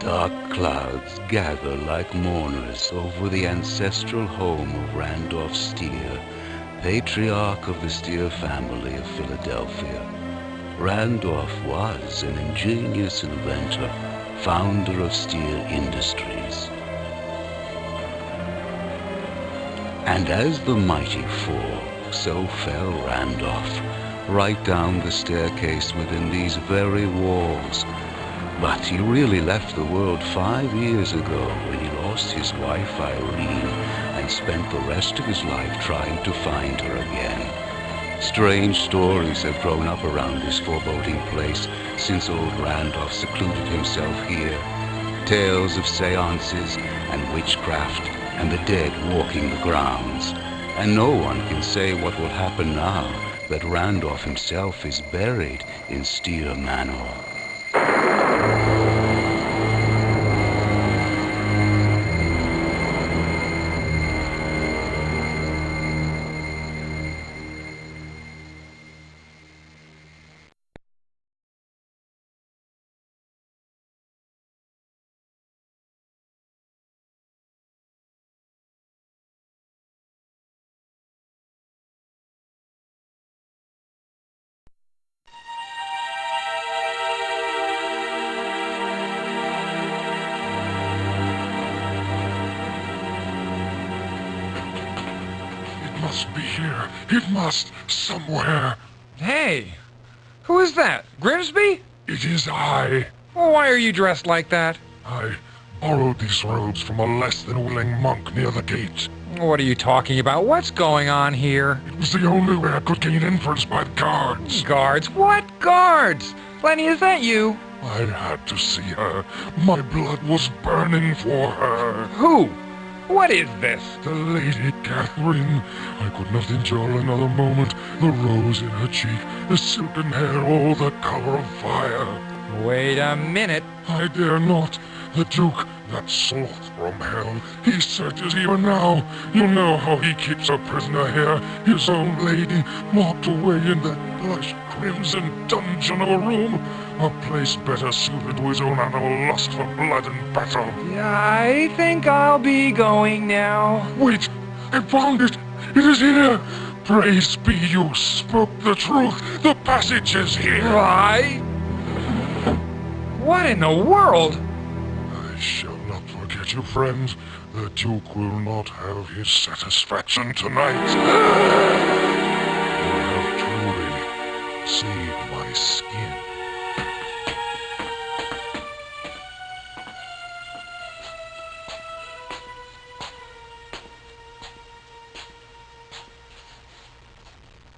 Dark clouds gather like mourners over the ancestral home of Randolph Steer, patriarch of the Steer family of Philadelphia. Randolph was an ingenious inventor, founder of Steer Industries. And as the mighty fall, so fell Randolph, right down the staircase within these very walls. But he really left the world 5 years ago when he lost his wife Irene and spent the rest of his life trying to find her again. Strange stories have grown up around this foreboding place since old Randolph secluded himself here. Tales of seances and witchcraft and the dead walking the grounds. And no one can say what will happen now that Randolph himself is buried in Steer Manor. It must be here. It must, somewhere. Hey, who is that? Grimsby? It is I. Well, why are you dressed like that? I borrowed these robes from a less than willing monk near the gate. What are you talking about? What's going on here? It was the only way I could gain entrance by the guards. Guards? What guards? Lenny, is that you? I had to see her. My blood was burning for her. Who? What is this? The Lady Catherine. I could not endure another moment. The rose in her cheek, the silken hair, all the color of fire. Wait a minute. I dare not. The Duke, that sloth from hell, he searches even now. You know how he keeps a prisoner here, his own lady, locked away in that plush crimson dungeon of a room. A place better suited to his own animal lust for blood and battle. I think I'll be going now. Wait! I found it! It is here! Praise be you spoke the truth! The passage is here! What in the world? I shall not forget you, friend. The Duke will not have his satisfaction tonight. You have truly saved my skin.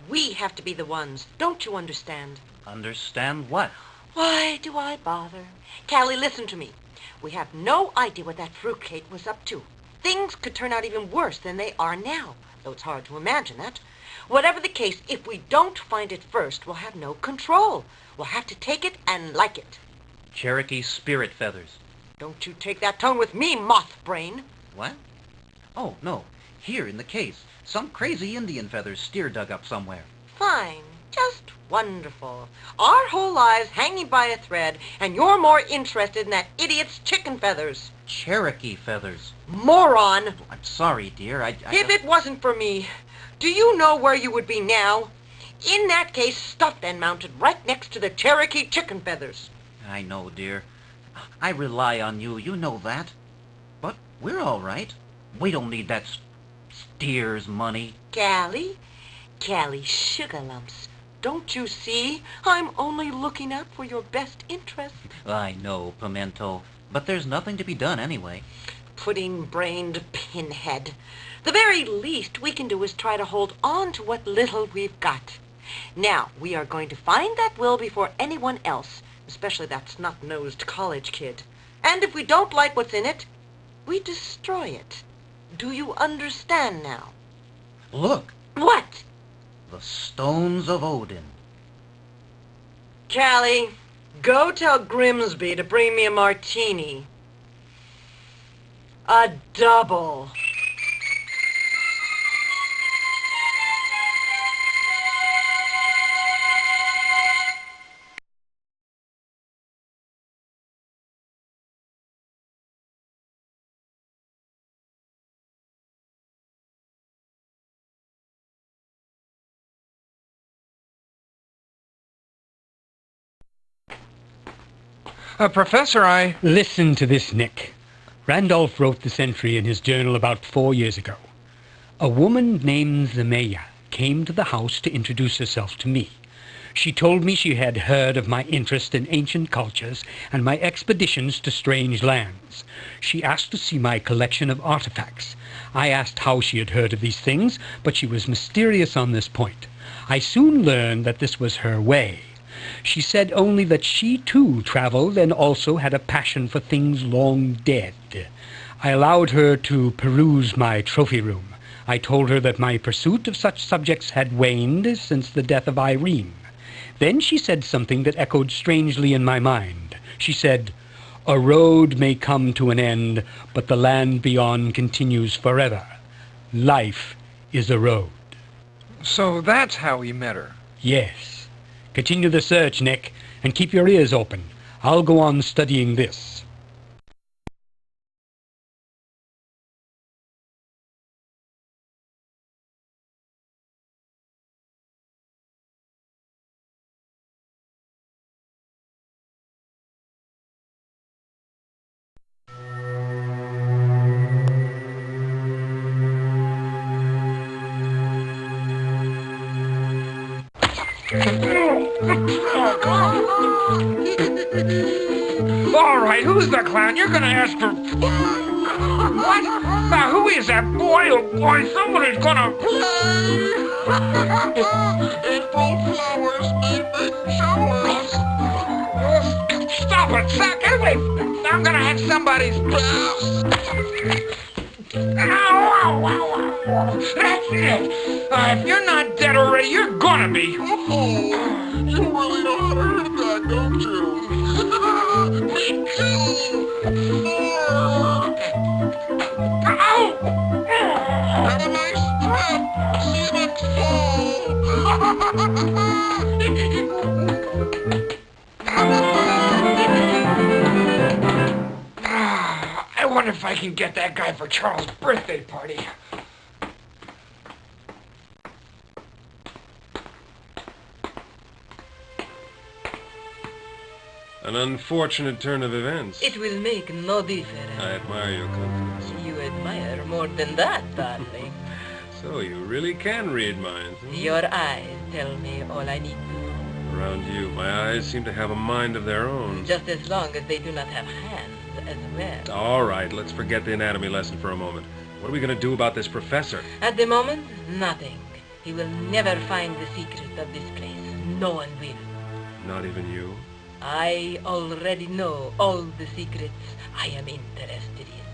We have to be the ones. Don't you understand? Understand what? Why do I bother? Callie, listen to me. We have no idea what that fruitcake was up to. Things could turn out even worse than they are now, though it's hard to imagine that. Whatever the case, if we don't find it first, we'll have no control. We'll have to take it and like it. Cherokee spirit feathers. Don't you take that tone with me, moth brain. What? Oh, no. Here in the case. Some crazy Indian feathers Steer dug up somewhere. Fine. Just wonderful. Our whole lives hanging by a thread, and you're more interested in that idiot's chicken feathers. Cherokee feathers. Moron! Oh, I'm sorry, dear. If it wasn't for me, do you know where you would be now? In that case, stuffed and mounted right next to the Cherokee chicken feathers. I know, dear. I rely on you. You know that. But we're all right. We don't need that Steer's money. Callie, sugar lumps. Don't you see? I'm only looking out for your best interest. I know, Pimento. But there's nothing to be done anyway. Pudding-brained pinhead. The very least we can do is try to hold on to what little we've got. Now, we are going to find that will before anyone else, especially that snot-nosed college kid. And if we don't like what's in it, we destroy it. Do you understand now? Look! What? The Stones of Odin. Callie, go tell Grimsby to bring me a martini. A double. Professor, Listen to this, Nick. Randolph wrote this entry in his journal about 4 years ago. A woman named Zemeya came to the house to introduce herself to me. She told me she had heard of my interest in ancient cultures and my expeditions to strange lands. She asked to see my collection of artifacts. I asked how she had heard of these things, but she was mysterious on this point. I soon learned that this was her way. She said only that she too traveled and also had a passion for things long dead. I allowed her to peruse my trophy room. I told her that my pursuit of such subjects had waned since the death of Irene. Then she said something that echoed strangely in my mind. She said, "A road may come to an end, but the land beyond continues forever. Life is a road." So that's how he met her. Yes. Continue the search, Nick, and keep your ears open. I'll go on studying this. All right, who's the clown? You're gonna ask for... What? Now, who is that boy? Oh, boy, somebody's gonna... April flowers may bring showers. Stop it, Zach! Wait! I'm gonna have somebody's... Ow, ow, ow, ow. That's it! If you're not dead already, you're gonna be. Oh, you really know how to hurt that, don't you? Me too. Ow! Have a nice trip. See you next I wonder if I can get that guy for Charles' birthday party. An unfortunate turn of events. It will make no difference. I admire your confidence. You admire more than that, darling. So you really can read minds. Huh? Your eyes tell me all I need to know. Around you, my eyes seem to have a mind of their own. Just as long as they do not have hands as well. All right, let's forget the anatomy lesson for a moment. What are we going to do about this professor? At the moment, nothing. He will never find the secret of this place. No one will. Not even you? I already know all the secrets I am interested in.